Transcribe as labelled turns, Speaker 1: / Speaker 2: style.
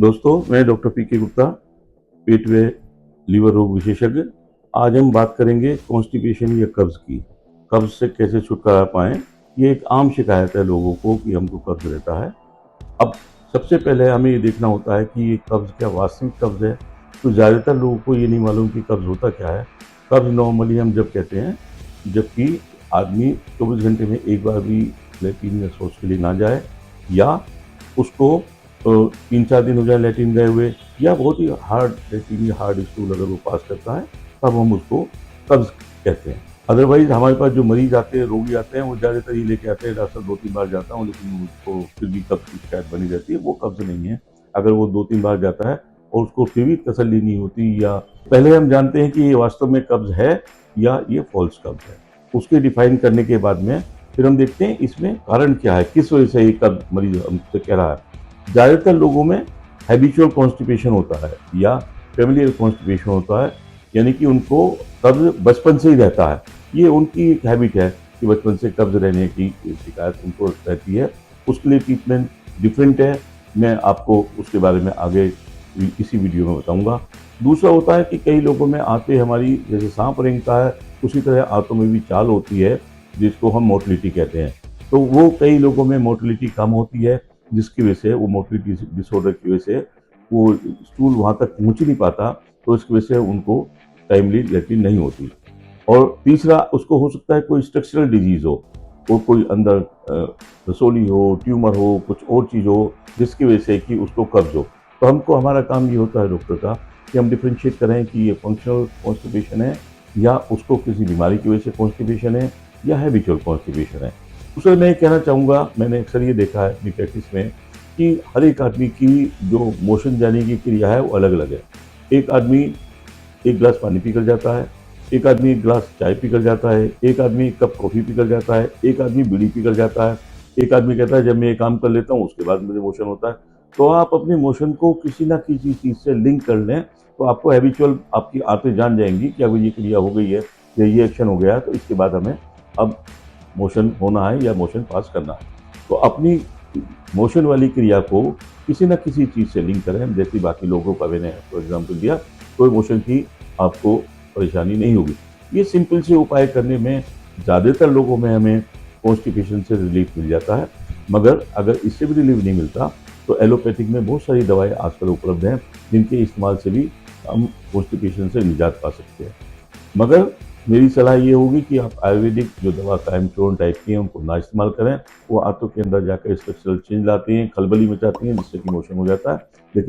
Speaker 1: दोस्तों, मैं doctor PK. Gupta, पेट व लीवर रोग विशेषज्ञ। आज हम बात करेंगे कॉन्स्टिपेशन या कब्ज़ की। कब्ज़ से कैसे छुटकारा पाएँ? ये एक आम शिकायत है लोगों को कि हमको कब्ज़ रहता है। अब सबसे पहले हमें ये देखना होता है कि ये कब्ज़ क्या वास्तविक कब्ज़ है? तो ज़्यादातर लोगों को ये नहीं मालूम कि कब्ज़ होता क्या है? कब्ज़ नॉर्मली हम जब कहते हैं, जबकि आदमी 24 घंटे में एक बार भी लैट्रिन या शौच के लिए ना जाए, या उसको 3-4 दिन हो जाए लैट्रिन गए हुए, या बहुत ही हार्ड लैट्रिन या हार्ड स्टूल अगर वो पास करता है, तब हम उसको कब्ज़ कहते हैं। अदरवाइज़ हमारे पास जो मरीज़ आते हैं, रोगी आते हैं, वो ज़्यादातर ये लेके आते हैं, डॉक्टर साहब 2-3 बार जाता हूँ लेकिन मुझको फिर भी कब्ज़ की शिकायत बनी रहती है। वो कब्ज़ नहीं है। अगर वो 2-3 बार जाता है और उसको फिर भी तसल्ली नहीं होती, या पहले हम जानते हैं कि ये वास्तव में कब्ज़ है या ये फ़ॉल्स कब्ज़ है। उसके डिफ़ाइन करने के बाद में फिर हम देखते हैं इसमें कारण क्या है, किस वजह से ये कब्ज़ मरीज़ हमसे कह रहा है। ज़्यादातर लोगों में हैबिचुअल कॉन्स्टिपेशन होता है या फ़ैमिलियल कॉन्स्टिपेशन होता है, यानी कि उनको कब्ज़ बचपन से ही रहता है। ये उनकी एक हैबिट है कि बचपन से कब्ज़ रहने की शिकायत उनको रहती है। उसके लिए ट्रीटमेंट डिफरेंट है, मैं आपको उसके बारे में आगे इसी वीडियो में बताऊँगा। दूसरा होता है कि कई लोगों में आते हमारी जैसे साँप रेंगता है, उसी तरह आँतों में भी चाल होती है, जिसको हम मोटिलिटी कहते हैं। तो वो कई लोगों में मोटिलिटी कम होती है, जिसकी वजह से वो मोटिलिटी डिसऑर्डर की वजह से वो स्टूल वहाँ तक पहुँच ही नहीं पाता, तो इसकी वजह से उनको टाइमली लैट्रिन नहीं होती। और तीसरा उसको हो सकता है कोई स्ट्रक्चरल डिजीज़ हो, वो कोई अंदर रसोली हो, ट्यूमर हो, कुछ और चीज़ हो, जिसकी वजह से कि उसको कब्ज़ हो। तो हमको हमारा काम ये होता है डॉक्टर का कि हम डिफरेंशिएट करें कि ये फंक्शनल कॉन्स्टिपेशन है, या उसको किसी बीमारी की वजह से कॉन्स्टिपेशन है, या हैबिचुअल कॉन्स्टिपेशन है। दूसरा मैं ये कहना चाहूँगा, मैंने अक्सर ये देखा है अपनी प्रैक्टिस में कि हर एक आदमी की जो मोशन जाने की क्रिया है वो अलग-अलग है। एक आदमी 1 ग्लास पानी पीकर जाता है, एक आदमी 1 ग्लास चाय पीकर जाता है, एक आदमी 1 कप कॉफ़ी पीकर जाता है, एक आदमी बीड़ी पीकर जाता है, एक आदमी कहता है जब मैं ये काम कर लेता हूँ उसके बाद मुझे मोशन होता है। तो आप अपने मोशन को किसी न किसी चीज़ से लिंक कर लें, तो आपको हैबिचुअल आपकी आँतें जान जाएँगी कि अब ये क्रिया हो गई है या ये एक्शन हो गया है, तो इसके बाद हमें अब मोशन होना है या मोशन पास करना है। तो अपनी मोशन वाली क्रिया को किसी न किसी चीज़ से लिंक करें, जैसे बाकी लोगों का मैंने फॉर एग्ज़ाम्पल दिया, कोई मोशन की आपको परेशानी नहीं होगी। ये सिंपल से उपाय करने में ज़्यादातर लोगों में हमें कॉन्स्टिपेशन से रिलीफ़ मिल जाता है, मगर अगर इससे भी रिलीफ़ नहीं मिलता, तो एलोपैथिक में बहुत सारी दवाएँ आजकल उपलब्ध हैं, जिनके इस्तेमाल से भी हम कॉन्स्टिपेशन से निजात पा सकते हैं। मगर मेरी सलाह ये होगी कि आप आयुर्वेदिक जो दवा कायम-चूर्ण टाइप की हैं, उनको ना इस्तेमाल करें। वो आंतों के अंदर जाकर स्ट्रक्चरल चेंज लाती हैं, खलबली मचाती हैं, जिससे कि मोशन हो जाता है। लेकिन